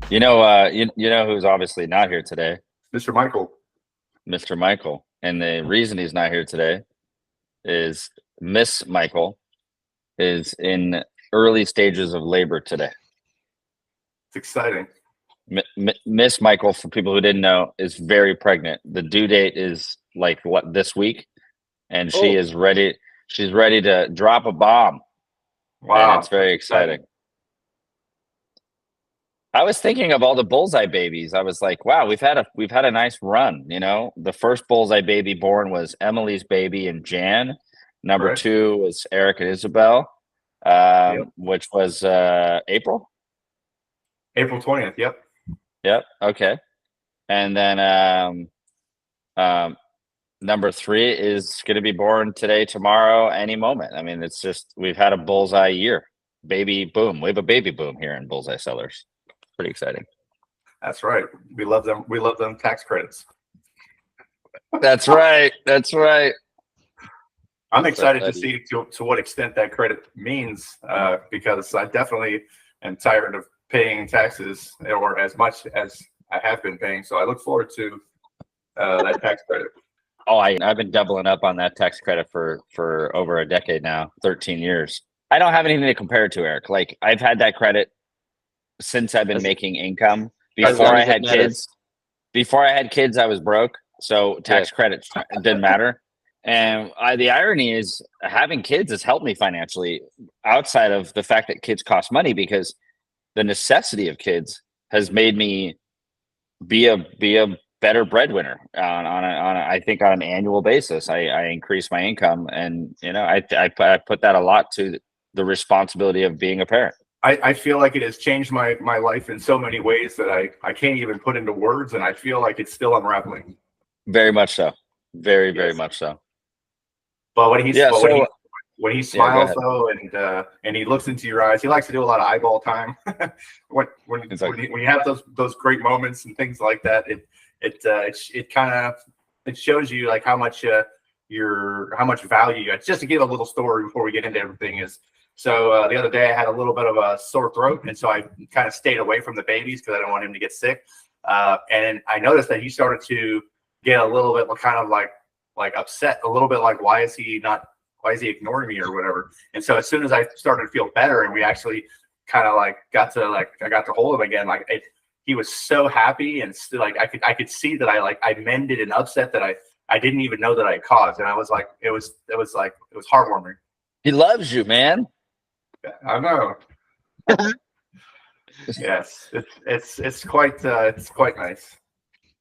You know who's obviously not here today? Mr. Michael. Mr. Michael. And the reason he's not here today is Miss Michael is in early stages of labor today. It's exciting. Miss Michael, for people who didn't know, is very pregnant. The due date is like what this week, and she Oh. is ready. She's ready to drop a bomb, and Wow. it's very exciting. I was thinking of all the bullseye babies. I was like, wow, we've had a nice run. You know, the first bullseye baby born was Emily's baby in Jan. Number Right. 2 was Eric and Isabel, Yep. which was April. April 20th. Yep. Yep. Okay. And then number 3 is going to be born today, tomorrow, any moment. I mean, it's just we've had a bullseye year. Baby boom. We have a baby boom here in Bullseye Sellers. Pretty exciting. That's right. We love them. We love them tax credits. That's right. That's right. I'm excited to see to what extent that credit means, because I definitely am tired of paying taxes, or as much as I have been paying. So I look forward to that tax credit. Oh, I've been doubling up on that tax credit for over a decade now, 13 years. I don't have anything to compare it to, Eric. Like I've had that credit since I've been making income. Before I had kids, I was broke. So tax credits didn't matter. And the irony is having kids has helped me financially outside of the fact that kids cost money, because the necessity of kids has made me be a better breadwinner I think on an annual basis. I increase my income, and I put that a lot to the responsibility of being a parent. I feel like it has changed my life in so many ways that I can't even put into words, and I feel like it's still unraveling. Very much so. Very much so. But when he smiles though, and he looks into your eyes, he likes to do a lot of eyeball time. when you have those great moments and things like that, it kind of shows you like how much value. Just to give a little story before we get into everything is. So the other day I had a little bit of a sore throat, and so I kind of stayed away from the babies because I didn't want him to get sick. And I noticed that he started to get a little bit kind of like upset, a little bit like, why is he ignoring me or whatever? And so as soon as I started to feel better, and we actually kind of I got to hold him again, he was so happy, and still I could see that I mended an upset that I didn't even know that I caused, and I was like, it was heartwarming. He loves you, man. I know. Yes, it's quite nice.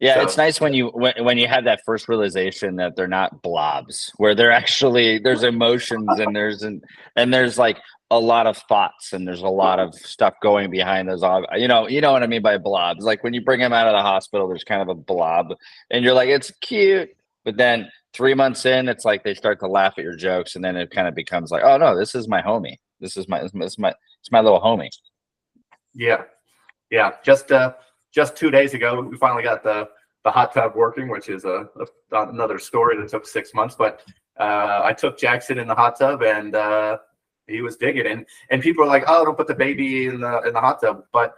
Yeah, so it's nice when you have that first realization that they're not blobs, where they're actually there's emotions and there's like a lot of thoughts, and there's a lot of stuff going behind those. You know what I mean by blobs. Like when you bring them out of the hospital, there's kind of a blob, and you're like, it's cute, but then 3 months in, it's like they start to laugh at your jokes, and then it kind of becomes like, oh no, this is my homie. This is my little homie. Yeah. Just 2 days ago, we finally got the hot tub working, which is another story that took 6 months. But I took Jackson in the hot tub, and he was digging. And people are like, "Oh, don't put the baby in the hot tub." But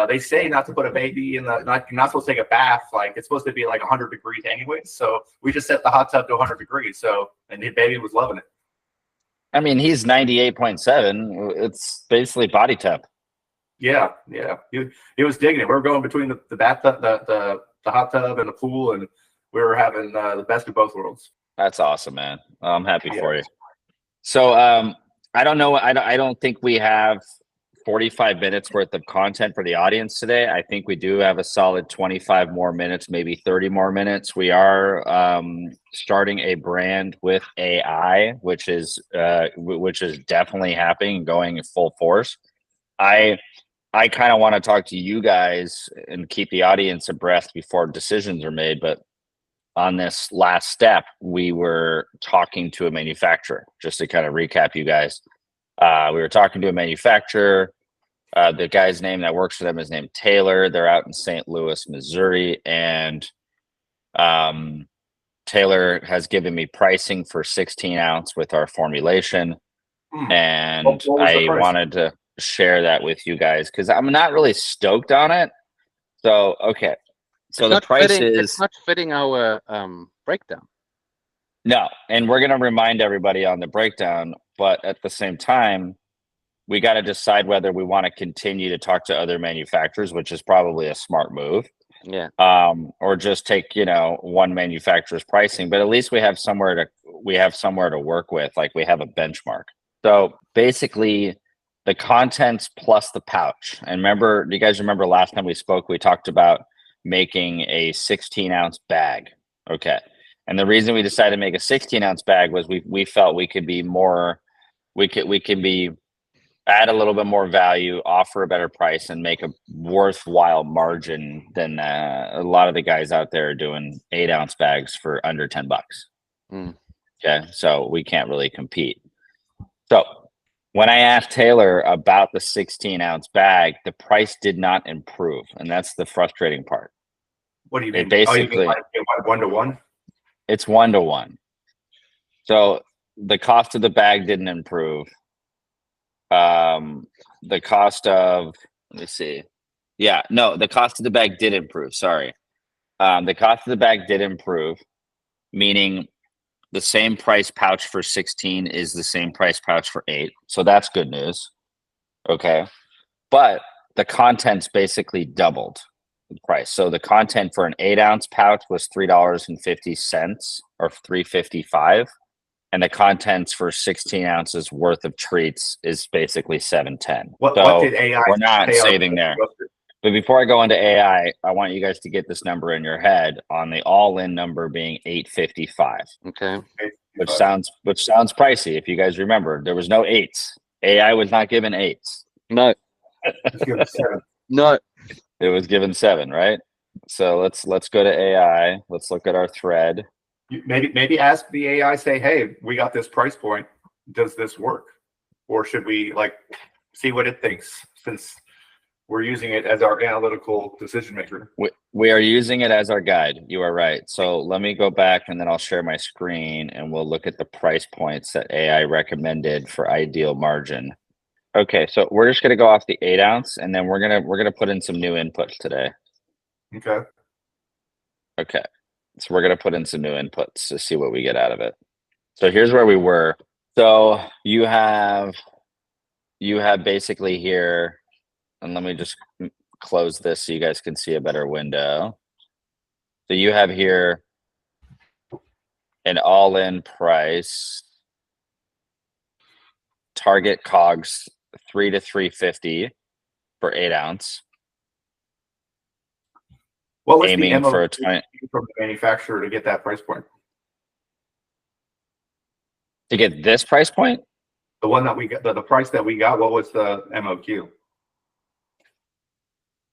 they say not to put a baby in you're not supposed to take a bath. Like it's supposed to be like 100 degrees anyway. So we just set the hot tub to 100 degrees. And the baby was loving it. I mean, he's 98.7. It's basically body temp. Yeah. He was digging it. We were going between the bathtub, the hot tub, and the pool, and we were having the best of both worlds. That's awesome, man. I'm happy for you. So I don't know. I don't think we have 45 minutes worth of content for the audience today. I think we do have a solid 25 more minutes, maybe 30 more minutes. We are starting a brand with AI, which is definitely happening and going full force. I kind of want to talk to you guys and keep the audience abreast before decisions are made. But on this last step, we were talking to a manufacturer, just to kind of recap you guys. We were talking to a manufacturer. The guy's name that works for them is named Taylor. They're out in St. Louis, Missouri. And Taylor has given me pricing for 16 ounce with our formulation. And I wanted to, share that with you guys because I'm not really stoked on it. So okay, so the price it's not fitting our breakdown. No, and we're gonna remind everybody on the breakdown, but at the same time, we got to decide whether we want to continue to talk to other manufacturers, which is probably a smart move. Yeah. Or just take, one manufacturer's pricing, but at least we have somewhere to work with, like we have a benchmark. So basically the contents plus the pouch. And do you guys remember last time we spoke, we talked about making a 16-ounce bag. Okay. And the reason we decided to make a 16-ounce bag was we felt we could be more, we could be add a little bit more value, offer a better price, and make a worthwhile margin than a lot of the guys out there are doing 8-ounce bags for under $10. Okay, so we can't really compete. So when I asked Taylor about the 16-ounce bag, the price did not improve, and that's the frustrating part. What do you mean? Basically, like 1-to-1? It's 1-to-1. So the cost of the bag didn't improve. The cost of, let me see. Yeah, no, the cost of the bag did improve. Sorry. The cost of the bag did improve, meaning the same price pouch for 16 is the same price pouch for 8. So that's good news. Okay. But the contents basically doubled the price. So the content for an 8-ounce pouch was $3.50 or $3.55. And the contents for 16 ounces worth of treats is basically $7.10. What did AI? We're not saving there. But before I go into AI, I want you guys to get this number in your head on the all-in number being $8.55. Okay. Which sounds pricey. If you guys remember, there was no 8s. AI was not given 8s. No. No. It was given 7, right? So let's go to AI. Let's look at our thread. Maybe ask the AI, say, hey, we got this price point. Does this work? Or should we see what it thinks, since we're using it as our analytical decision maker? We are using it as our guide. You are right. So let me go back and then I'll share my screen and we'll look at the price points that AI recommended for ideal margin. Okay, so we're just gonna go off the 8-ounce and then we're gonna put in some new inputs today. Okay. So we're going to put in some new inputs to see what we get out of it. So here's where we were. So you have basically here, and let me just close this so you guys can see a better window. So you have here an all-in price, target COGS $3 to $3.50 for 8-ounce. What was aiming the MOQ for a 20 from the manufacturer to get that price point? To get this price point? The one that we got, the price that we got, what was the MOQ?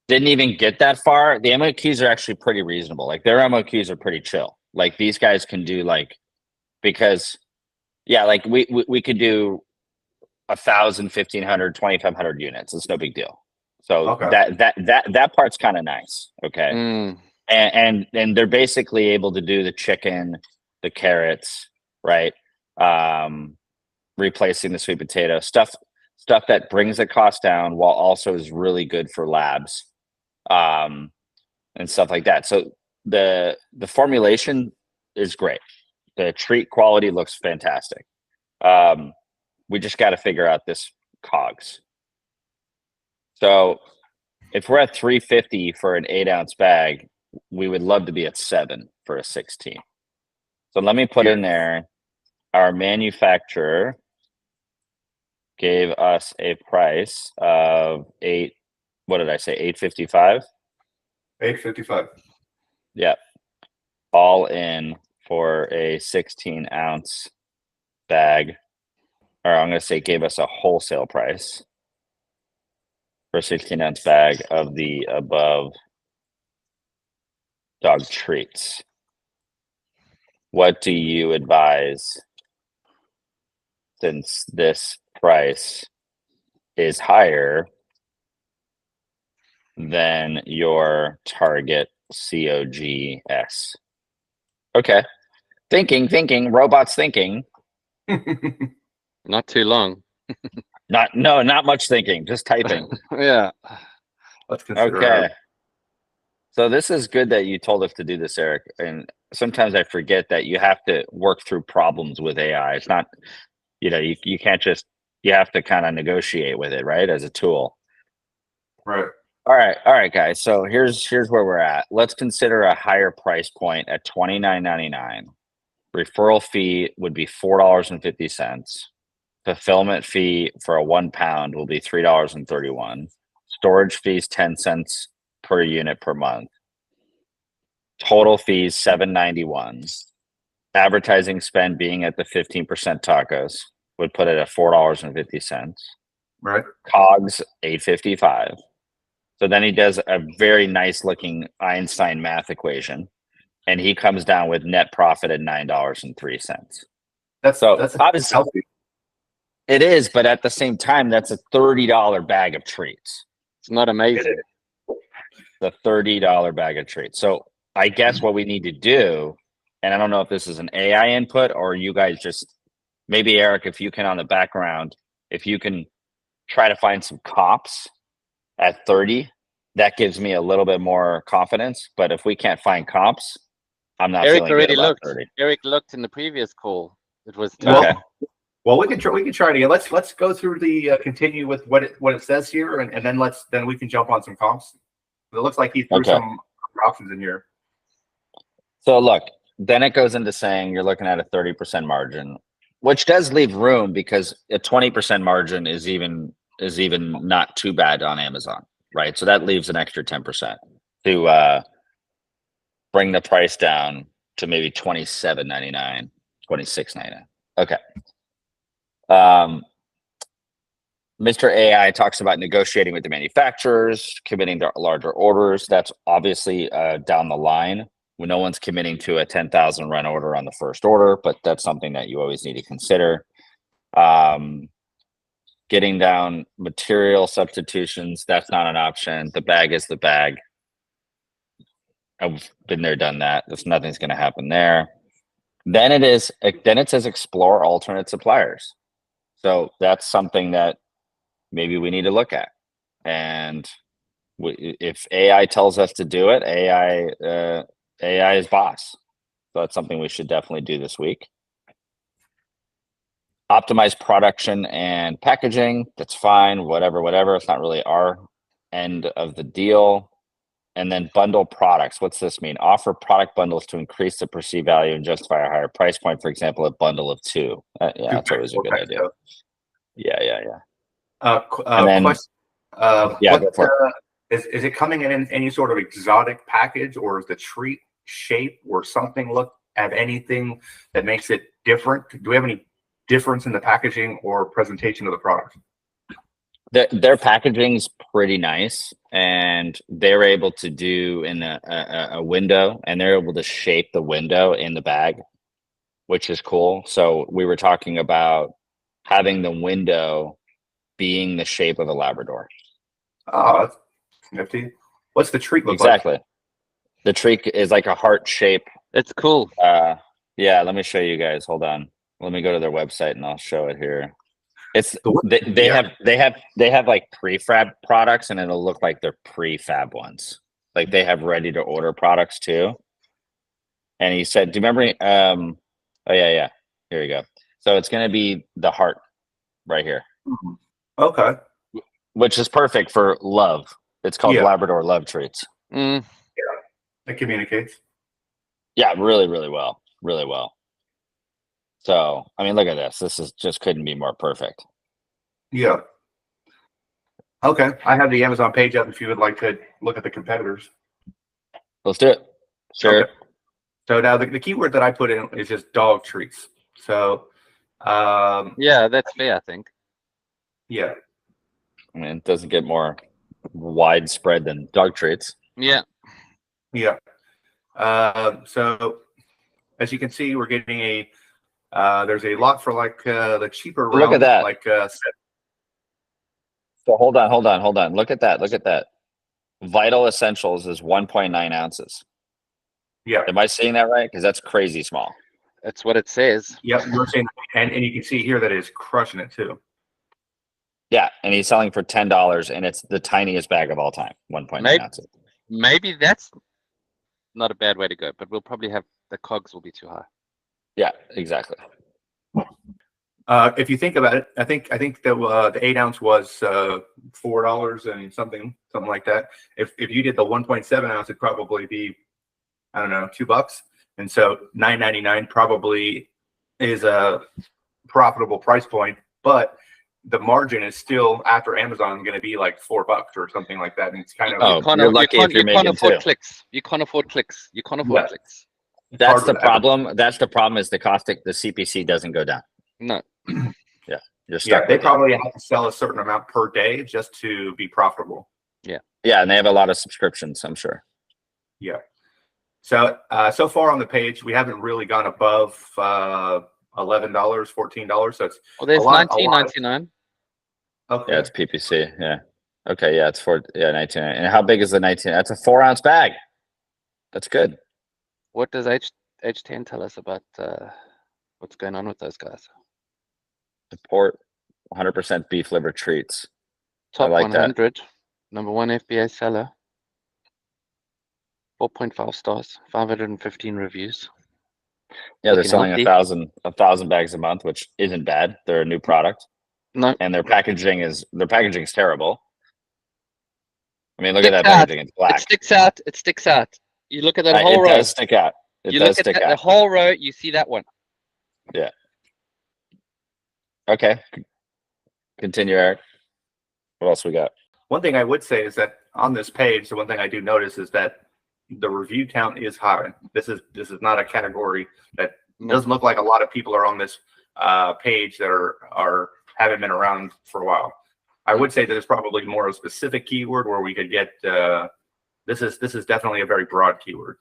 Didn't even get that far. The MOQs are actually pretty reasonable. Like their MOQs are pretty chill. Like these guys can do because yeah, like we could do 1,000, 1,500, 2,500 units. It's no big deal. So okay. that part's kind of nice. Okay. And they're basically able to do the chicken, the carrots, right? Replacing the sweet potato stuff that brings the cost down while also is really good for labs, and stuff like that. So the formulation is great. The treat quality looks fantastic. We just got to figure out this COGS. So if we're at $3.50 for an 8-ounce bag, we would love to be at $7 for a 16. So let me put in there, our manufacturer gave us a price of what did I say? $8.55? $8.55. Yep. All in for a 16-ounce bag. Or I'm going to say gave us a wholesale price for a 16-ounce bag of the above dog treats. What do you advise, since this price is higher than your target COGS? Okay. Thinking, robots thinking. Not too long. Not much thinking, just typing. Yeah. Let's consider. Okay. So this is good that you told us to do this, Eric. And sometimes I forget that you have to work through problems with AI. It's not, you can't just, you have to kind of negotiate with it, right? As a tool. Right. All right, guys. So here's where we're at. Let's consider a higher price point at $29.99. Referral fee would be $4.50. Fulfillment fee for a 1 pound will be $3.31. Storage fees 10 cents per unit per month. Total fees $7.91. Advertising spend being at the 15% tacos would put it at $4.50. Right. COGS $8.55. So then he does a very nice looking Einstein math equation, and he comes down with net profit at $9.03. That's obviously healthy. It is, but at the same time, that's a $30 bag of treats. It's not amazing. The $30 bag of treats. So I guess what we need to do, and I don't know if this is an AI input or you guys just, maybe Eric, if you can on the background, if you can try to find some comps at 30, that gives me a little bit more confidence. But if we can't find comps, I'm not Eric feeling already good about looked. 30. Eric looked in the previous call. It was Okay. Well, we can try it again. Let's go through the continue with what it says here, and then we can jump on some comps. It looks like he threw some options in here. So look, then it goes into saying you're looking at a 30% margin, which does leave room because a 20% margin is even not too bad on Amazon, right? So that leaves an extra 10% to bring the price down to maybe $27.99, $26.99. Okay. Mr. AI talks about negotiating with the manufacturers, committing to larger orders. That's obviously down the line when no one's committing to a 10,000 run order on the first order, but that's something that you always need to consider. Getting down material substitutions, that's not an option. The bag is the bag. I've been there, done that. Nothing's going to happen there. Then it says explore alternate suppliers. So that's something that maybe we need to look at. And if AI tells us to do it, AI is boss. So that's something we should definitely do this week. Optimize production and packaging. That's fine. Whatever. It's not really our end of the deal. And then bundle products. What's this mean? Offer product bundles to increase the perceived value and justify a higher price point. For example, a bundle of 2. Yeah, that's always a good idea. Yeah. And then, question. Go is it coming in any sort of exotic package, or is the treat shape or something have anything that makes it different? Do we have any difference in the packaging or presentation of the product? Their packaging's pretty nice, and they're able to do in a window, and they're able to shape the window in the bag, which is cool. So we were talking about having the window being the shape of a Labrador. Oh, that's nifty. What's the treat look exactly. like? The treat is like a heart shape. It's cool. Yeah, let me show you guys. Hold on. Let me go to their website and I'll show it here. It's they have like prefab products, and it'll look like they're prefab ones. Like they have ready to order products too. And he said, do you remember? Oh yeah. Here we go. So it's going to be the heart right here. Okay. Which is perfect for love. It's called Labrador Love Treats. Yeah, it communicates. Yeah, really, really well. Really well. So, I mean, look at this. This is just couldn't be more perfect. Yeah. Okay. I have the Amazon page up if you would like to look at the competitors. Let's do it. Sure. Okay. So now the keyword that I put in is just dog treats. So, yeah, that's fair, I think. Yeah. I mean, it doesn't get more widespread than dog treats. Yeah. Yeah. So as you can see, we're getting there's a lot for like the cheaper realm. Look at that. Like so hold on. Look at that. Vital Essentials is 1.9 ounces. Yeah. Am I seeing that right? Because that's crazy small. That's what it says. Yep. You're saying, and you can see here that it's crushing it too. Yeah, and he's selling for $10, and it's the tiniest bag of all time, 1.9 ounces. Maybe that's not a bad way to go, but we'll probably have the cogs will be too high. Yeah, exactly. If you think about it, I think the 8 ounce was $4 and something like that. If you did the 1.7 ounce, it'd probably be, I don't know, $2. And so $9.99 probably is a profitable price point, but the margin is still after Amazon going to be like $4 or something like that. And it's kind of you're lucky if you're making two. Clicks. You can't afford clicks. You can't afford clicks. That's the problem. That's the problem is the CPC doesn't go down. No. Yeah, you're stuck. Yeah, they probably have to sell a certain amount per day just to be profitable. Yeah. Yeah, and they have a lot of subscriptions, I'm sure. Yeah. So so far on the page, we haven't really gone above $11, $14. So it's there's $19.99. Okay. Yeah, it's PPC. Yeah. Okay. Yeah, it's $19. And how big is the 19? That's a 4 ounce bag. That's good. What does H10 tell us about what's going on with those guys? Support 100% beef liver treats. Top I like 100, number 1 FBA seller. 4.5 stars, 515 reviews. Yeah, they're selling 1,000 bags a month, which isn't bad. They're a new product. No, and their packaging is terrible. I mean, look at that packaging; it's black. It sticks out. You look at that whole row. It does stick out. You look at the whole row. You see that one. Yeah. Okay. Continue, Eric. What else we got? One thing I would say is that on this page, the one thing I do notice is that the review count is high. This is not a category that doesn't look like a lot of people are on this page that are haven't been around for a while. I would say that it's probably more a specific keyword where we could get this is definitely a very broad keyword.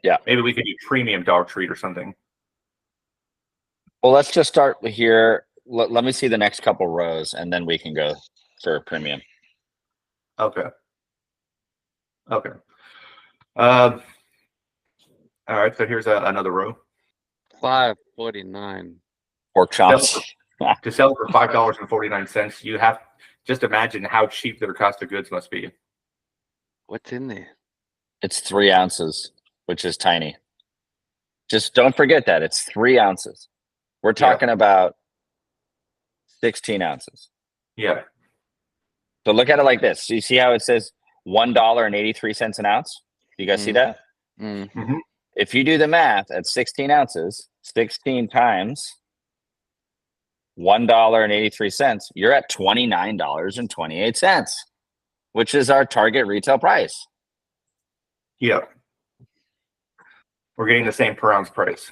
Yeah, maybe we could do premium dog treat or something. Well, let's just start here. Let me see the next couple rows, and then we can go for premium. Okay. Okay. All right. So here's another row. $5.49. Pork chops. To sell for $5.49, you have just imagine how cheap their cost of goods must be. What's in there? It's 3 ounces, which is tiny. Just don't forget that it's 3 ounces. We're talking about 16 ounces. Yeah. So look at it like this. So you see how it says $1.83 an ounce? You guys see that? Mm-hmm. If you do the math at 16 ounces, 16 times $1.83, you're at $29.28, which is our target retail price. Yeah. We're getting the same per ounce price.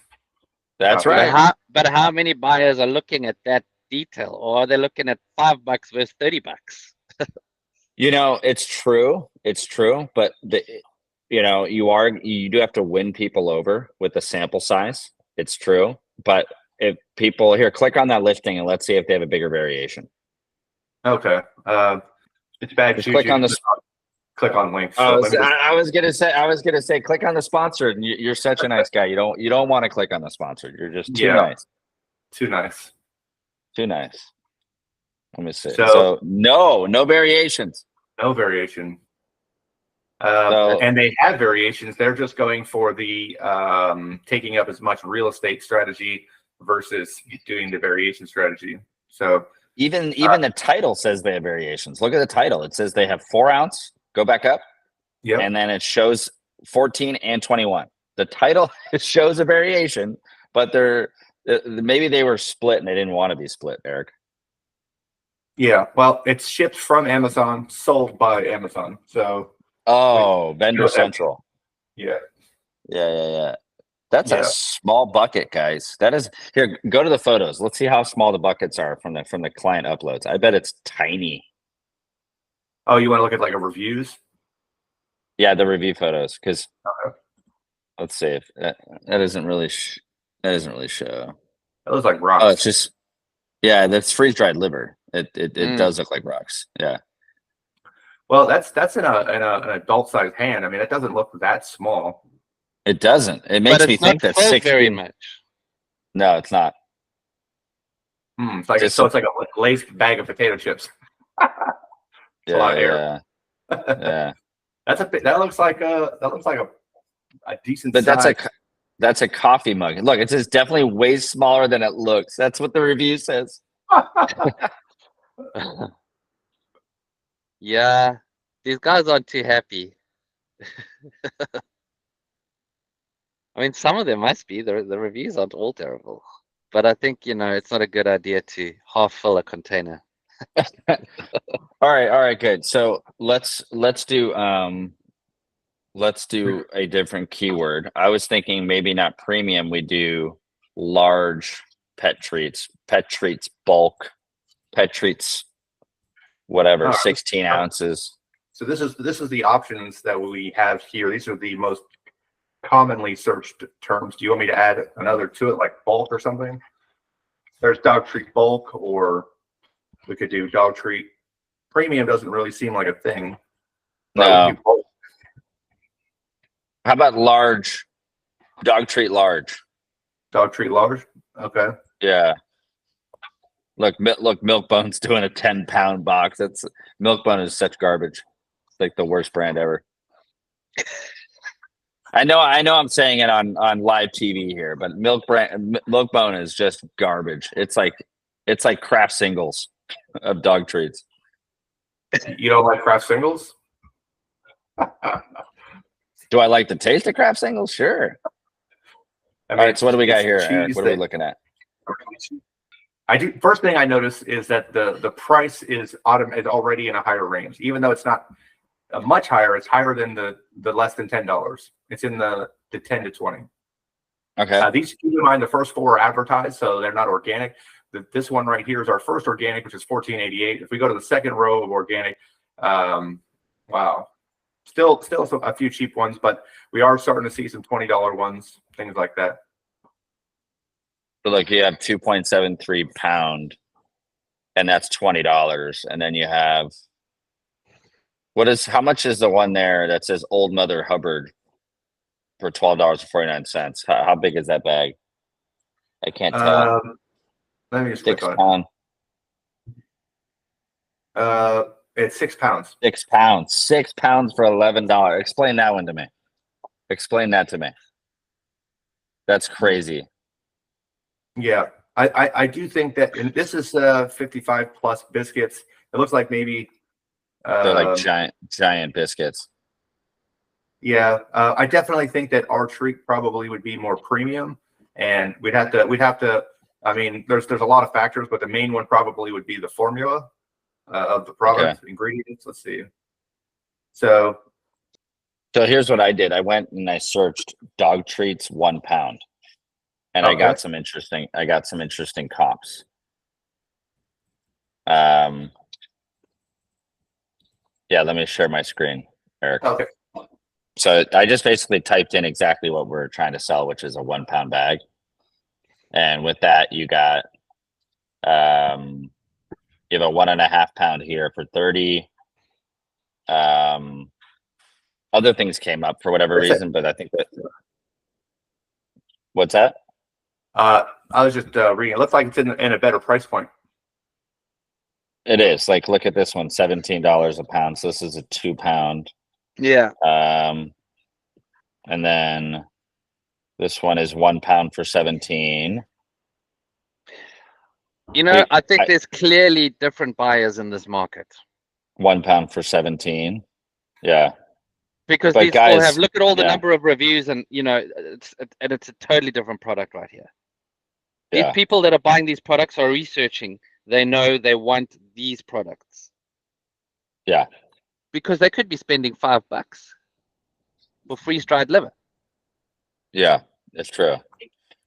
That's right. But how many buyers are looking at that detail, or are they looking at $5 versus $30? You know, it's true. It's true. But you do have to win people over with the sample size. It's true. But if people here, click on that listing and let's see if they have a bigger variation. Okay. It's bad. Just click on the click on links. So I was gonna say click on the sponsored. You're such a nice guy. You don't want to click on the sponsored. You're just too nice. Too nice. Too nice. Let me see. So no variations. No variation. And they have variations. They're just going for the taking up as much real estate strategy versus doing the variation strategy. So even the title says they have variations. Look at the title. It says they have 4 ounce. Go back up. Yeah. And then it shows 14 and 21. The title shows a variation, but maybe they were split and they didn't want to be split, Eric. Yeah. Well, it's shipped from Amazon, sold by Amazon. So Vendor Central. Yeah. Yeah. That's a small bucket, guys. That is here. Go to the photos. Let's see how small the buckets are from the client uploads. I bet it's tiny. Oh, you want to look at like a reviews? Yeah, the review photos. Because let's see if that doesn't really show. It looks like rocks. Oh, it's just that's freeze dried liver. It does look like rocks. Yeah. Well, that's in an adult sized hand. I mean, it doesn't look that small. It doesn't. It makes me think that 16 very much. No, it's not. It's like it's like a laced bag of potato chips. It's a lot of air. Yeah. That looks like a decent But size. that's a coffee mug. Look, it says definitely way smaller than it looks. That's what the review says. Yeah, these guys aren't too happy. I mean, some of them must be. The reviews aren't all terrible, but I think it's not a good idea to half fill a container. All right, good. So let's do a different keyword. I was thinking maybe not premium. We do large pet treats bulk, pet treats, whatever, 16 ounces. So this is the options that we have here. These are the most commonly searched terms. Do you want me to add another to it, like bulk or something? There's dog treat bulk, or we could do dog treat premium. Doesn't really seem like a thing. No. How about large? Dog treat large. Dog treat large. Okay. Yeah. Look, Milk-Bone's doing a 10-pound box. Milk-Bone is such garbage. It's like the worst brand ever. I know I'm saying it on live TV here, but Milk-Bone is just garbage. It's like Kraft Singles of dog treats. You don't like Kraft Singles? Do I like the taste of Kraft Singles? Sure. All right, so what do we got here, Eric? What are we looking at? I do. First thing I notice is that the price is already in a higher range, even though it's not much higher. It's higher than the less than $10. It's in the 10 to 20. Okay. These, keep in mind, the first four are advertised, so they're not organic. This one right here is our first organic, which is $14.88. If we go to the second row of organic, wow, still a few cheap ones, but we are starting to see some $20 ones, things like that. So like you have 2.73 pound, and that's $20, and then you have how much is the one there that says Old Mother Hubbard for $12.49? How big is that bag? I can't tell. Let me just 6 pounds. It's 6 pounds. 6 pounds. 6 pounds for $11. Explain that one to me. Explain that to me. That's crazy. Yeah, I do think that, and this is 55 plus biscuits. It looks like maybe they're like giant biscuits. Yeah, I definitely think that our treat probably would be more premium, and we'd have to. I mean, there's a lot of factors, but the main one probably would be the formula of the product ingredients. Let's see. So here's what I did. I went and I searched dog treats 1 pound, and I got some interesting comps. Yeah, let me share my screen, Eric. Okay. So I just basically typed in exactly what we're trying to sell, which is a 1 pound bag. And with that, you got, you have a 1.5 pound here for 30. Other things came up for whatever reason, but I think that, what's that? I was just reading. It looks like it's in a better price point. It is. Like, look at this one, $17 a pound. So this is a 2 pound. Yeah. And then this one is 1 pound for 17. I think there's clearly different buyers in this market. 1 pound for 17. Yeah. Because these guys, all have, look at all the number of reviews, and it's a totally different product right here. These people that are buying these products are researching. They know they want these products. Yeah. Because they could be spending $5 for freeze-dried liver. Yeah, it's true.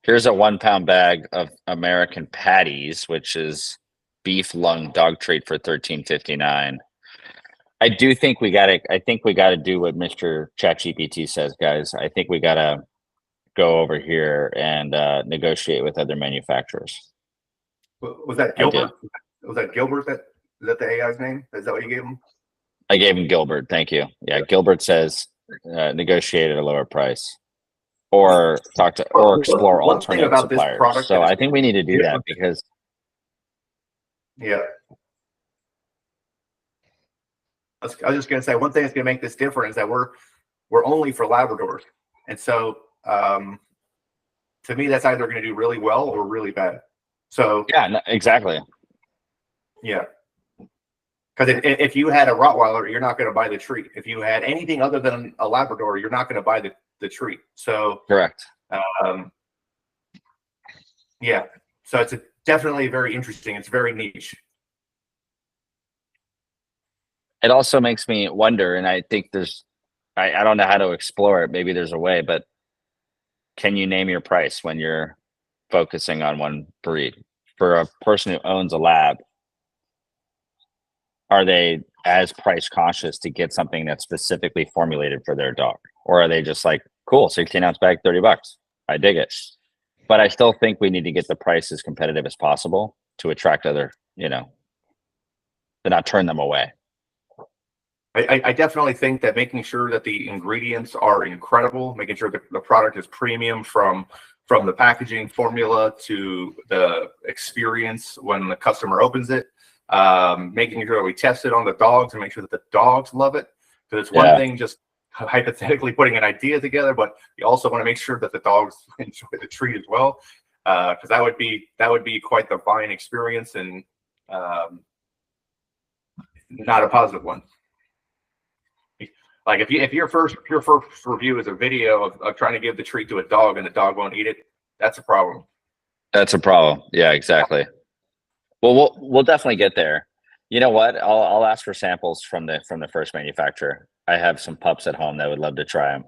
Here's a 1 pound bag of American patties, which is beef lung dog treat for $13.59. I do think we gotta do what Mr. ChatGPT says, guys. I think we gotta go over here and negotiate with other manufacturers. Was that Gilbert? Was that Gilbert? Is that the AI's name? Is that what you gave him? I gave him Gilbert. Thank you. Yeah, Gilbert says negotiate at a lower price, or explore alternative suppliers. So I think we need to do that because Yeah. I was just going to say, one thing that's going to make this different is that we're only for Labradors. And so, to me, that's either going to do really well or really bad. So yeah, no, exactly. Yeah. Because if you had a Rottweiler, you're not going to buy the treat. If you had anything other than a Labrador, you're not going to buy the treat. So correct. Yeah. So it's definitely very interesting. It's very niche. It also makes me wonder, and I think I don't know how to explore it. Maybe there's a way, but can you name your price when you're focusing on one breed? For a person who owns a lab, are they as price conscious to get something that's specifically formulated for their dog? Or are they just like, cool, 16-ounce bag, $30. I dig it. But I still think we need to get the price as competitive as possible to attract other, to not turn them away. I definitely think that making sure that the ingredients are incredible, making sure that the product is premium from the packaging formula to the experience when the customer opens it, making sure that we test it on the dogs and make sure that the dogs love it. Because it's one thing just hypothetically putting an idea together, but you also want to make sure that the dogs enjoy the treat as well. Because that would be quite the buying experience and not a positive one. Like if your first review is a video of trying to give the treat to a dog and the dog won't eat it, that's a problem. That's a problem. Yeah, exactly. Well, we'll definitely get there. You know what? I'll ask for samples from the first manufacturer. I have some pups at home that would love to try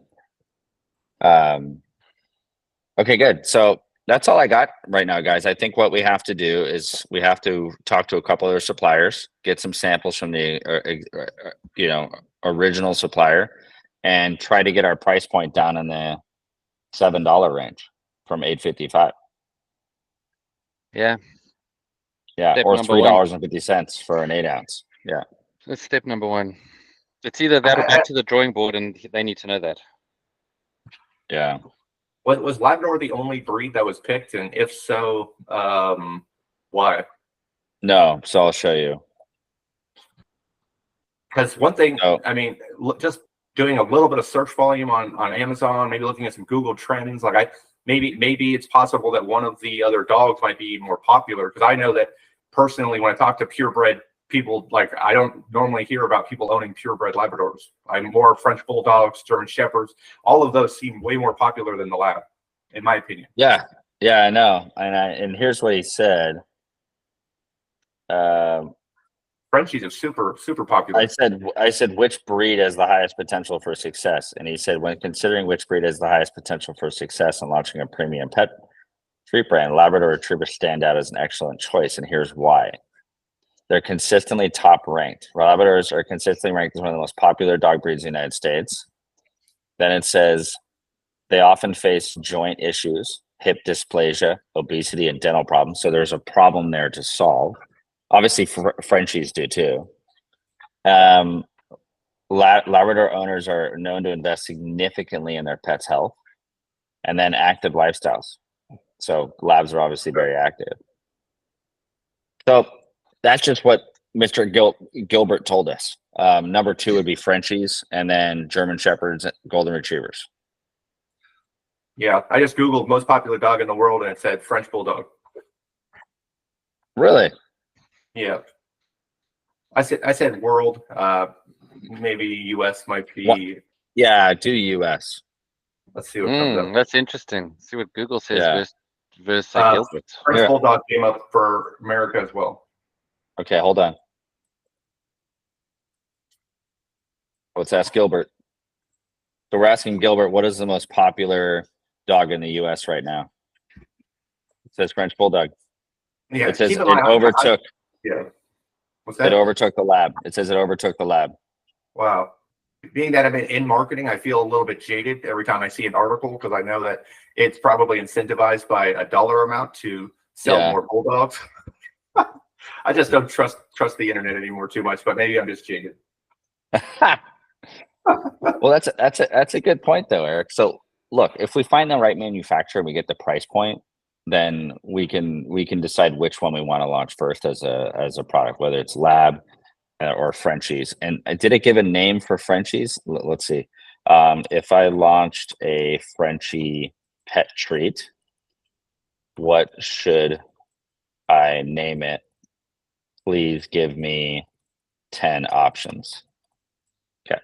them. Okay, good. So that's all I got right now, guys. I think what we have to do is we have to talk to a couple of their suppliers, get some samples from the original supplier, and try to get our price point down in the $7 range from $8.55. Yeah. Yeah, step or $3.50 for an 8-ounce. Yeah, that's step number one. It's either that or back to the drawing board, and they need to know that. Yeah. Was Labrador the only breed that was picked, and if so, why? No, so I'll show you. Because one thing, I mean, just doing a little bit of search volume on Amazon, maybe looking at some Google Trends, like maybe it's possible that one of the other dogs might be more popular. Because I know that personally, when I talk to purebred people, like I don't normally hear about people owning purebred Labradors. I'm more French Bulldogs, German Shepherds. All of those seem way more popular than the Lab, in my opinion. Yeah, I know. And here's what he said. Frenchies are super popular. I said which breed has the highest potential for success, and he said when considering which breed has the highest potential for success in launching a premium pet treat brand, Labrador Retrievers stand out as an excellent choice, and here's why. They're consistently top ranked. Labradors are consistently ranked as one of the most popular dog breeds in the United States. Then it says they often face joint issues, hip dysplasia, obesity, and dental problems. So there's a problem there to solve. Obviously, Frenchies do too. Labrador owners are known to invest significantly in their pets' health, and then active lifestyles. So labs are obviously very active. So that's just what Mr. Gilbert told us. Number 2 would be Frenchies, and then German Shepherds, Golden Retrievers. Yeah, I just Googled most popular dog in the world, and it said French Bulldog. Really? Yeah. I said world. Maybe US might be. Yeah, do US. Let's see what comes up. That's interesting. See what Google says versus Gilbert. French Bulldog came up for America as well. Okay, hold on. Let's ask Gilbert. So we're asking Gilbert, what is the most popular dog in the US right now? It says French Bulldog. Yeah, it says it overtook. Yeah. What's that? It overtook the Lab. It says it overtook the Lab. Wow. Being that I'm in marketing, I feel a little bit jaded every time I see an article because I know that it's probably incentivized by a dollar amount to sell more Bulldogs. I just don't trust the internet anymore too much, but maybe I'm just jaded. Well, that's a good point though, Eric. So look, if we find the right manufacturer and we get the price point, then we can decide which one we want to launch first as a product, whether it's Lab or Frenchies. And did it give a name for Frenchies? Let's see. If I launched a Frenchie pet treat, what should I name it? Please give me 10 options. Okay.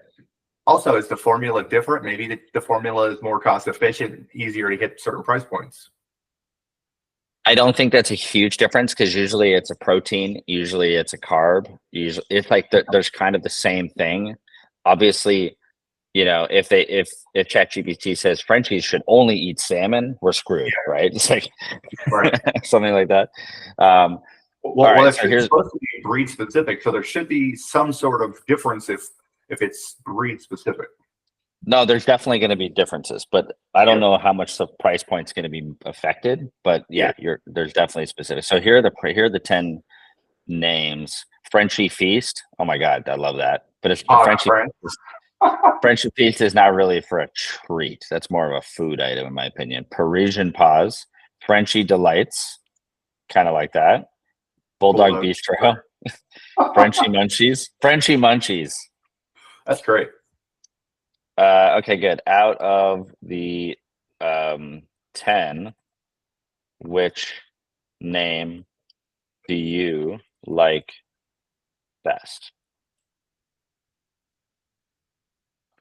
Also, is the formula different? Maybe the formula is more cost efficient, easier to hit certain price points. I don't think that's a huge difference because usually it's a protein, usually it's a carb. Usually it's like there's kind of the same thing. Obviously, you know, if ChatGPT says Frenchies should only eat salmon, we're screwed, right? It's like something like that. Well, it's supposed to be breed specific, so there should be some sort of difference if it's breed specific. No, there's definitely going to be differences, but I don't know how much the price point's going to be affected. But there's definitely specific. So here are the 10 names. Frenchie Feast. Oh my God, I love that. But it's Frenchie Feast is not really for a treat. That's more of a food item, in my opinion. Parisian Paws, Frenchie Delights, kind of like that. Bulldog Bistro, Frenchie Munchies. That's great. Okay, good. Out of the 10, which name do you like best?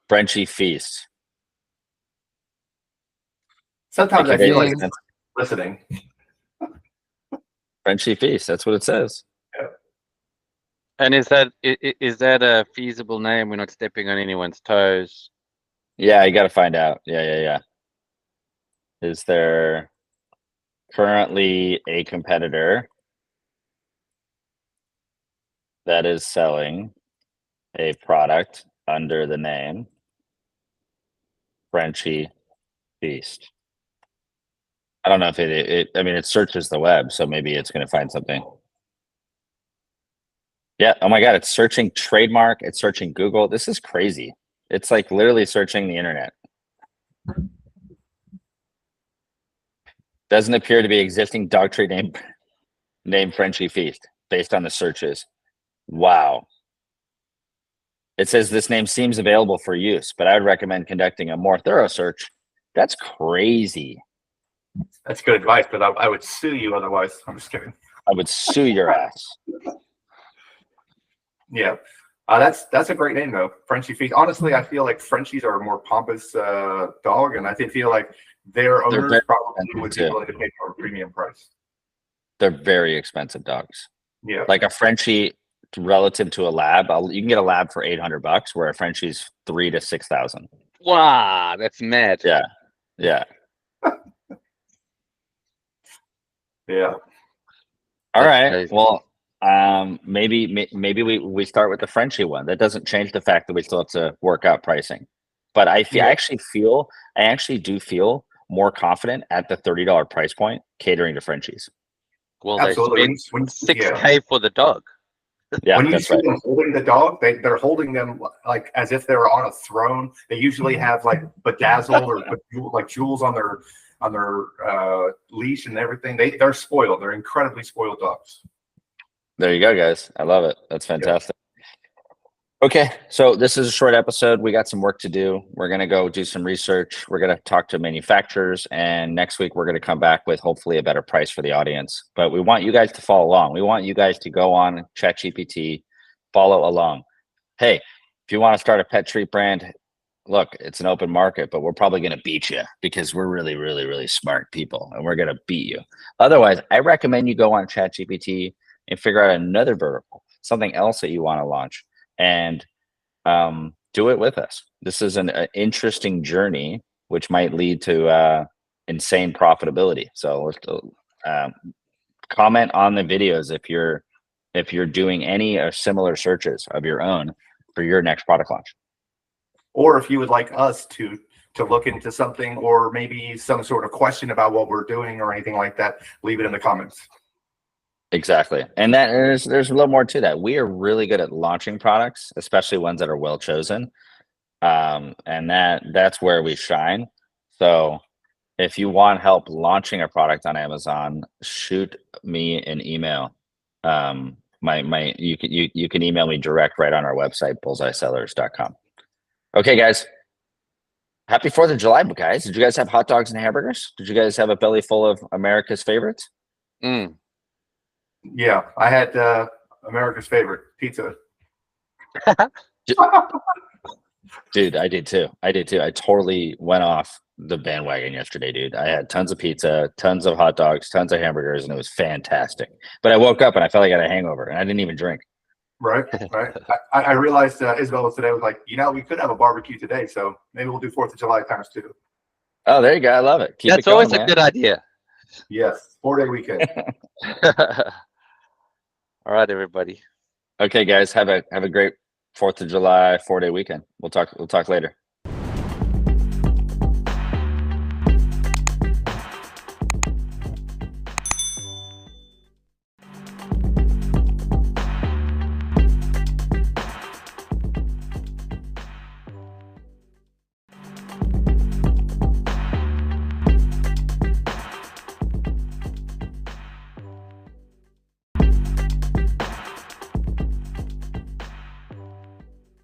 Frenchie Feast. Sometimes I feel like listening. Frenchie Feast. That's what it says. Yeah. And is that a feasible name? We're not stepping on anyone's toes. Yeah, you got to find out. Yeah. Is there currently a competitor that is selling a product under the name Frenchie Feast? I don't know if it searches the web, so maybe it's going to find something. Yeah. Oh my God. It's searching trademark. It's searching Google. This is crazy. It's like literally searching the internet. Doesn't appear to be existing dog treat named Frenchie Feast based on the searches. Wow. It says this name seems available for use, but I would recommend conducting a more thorough search. That's crazy. That's good advice, but I would sue you otherwise. I'm just kidding. I would sue your ass. Yeah. That's a great name though, Frenchie Feast. Honestly, I feel like Frenchies are a more pompous dog, and I feel like their owners probably would be willing to pay for a premium price. They're very expensive dogs. Yeah. Like a Frenchie relative to a Lab, you can get a Lab for $800, where a Frenchie's $3,000 to $6,000. Wow, that's mad. Yeah. Yeah. All right. Well, maybe we start with the Frenchie one. That doesn't change the fact that we still have to work out pricing. But I actually do feel more confident at the $30 price point catering to Frenchies. Well, absolutely. They spend $6,000 for the dog. Yeah, when you see them holding the dog, they're holding them like as if they're on a throne. They usually have like bedazzled or like jewels on their leash and everything. They're spoiled. They're incredibly spoiled dogs. There you go, guys. I love it. That's fantastic. Okay, so this is a short episode. We got some work to do. We're going to go do some research. We're going to talk to manufacturers, and next week we're going to come back with hopefully a better price for the audience. But we want you guys to follow along. We want you guys to go on ChatGPT, follow along. Hey, if you want to start a pet treat brand, look, it's an open market, but we're probably going to beat you because we're really, really, really smart people, and we're going to beat you. Otherwise, I recommend you go on ChatGPT and figure out another vertical, something else that you want to launch, and do it with us. This is an interesting journey, which might lead to insane profitability. So comment on the videos if you're doing any similar searches of your own for your next product launch. Or if you would like us to look into something, or maybe some sort of question about what we're doing or anything like that, leave it in the comments. Exactly. And that there's a little more to that. We are really good at launching products, especially ones that are well chosen. And that's where we shine. So if you want help launching a product on Amazon, shoot me an email. You can email me direct right on our website, bullseyesellers.com. Okay, guys. Happy 4th of July, guys. Did you guys have hot dogs and hamburgers? Did you guys have a belly full of America's favorites? Yeah, I had America's favorite pizza. Dude, I did too. I totally went off the bandwagon yesterday, dude. I had tons of pizza, tons of hot dogs, tons of hamburgers, and it was fantastic. But I woke up and I felt like I had a hangover, and I didn't even drink. Right. I realized Isabel today was like, we could have a barbecue today, so maybe we'll do 4th of July times 2. Oh, there you go. I love it. That's always a good idea. Yes, 4-day weekend. All right, everybody. Okay, guys, have a great 4th of July 4-day weekend. We'll talk later.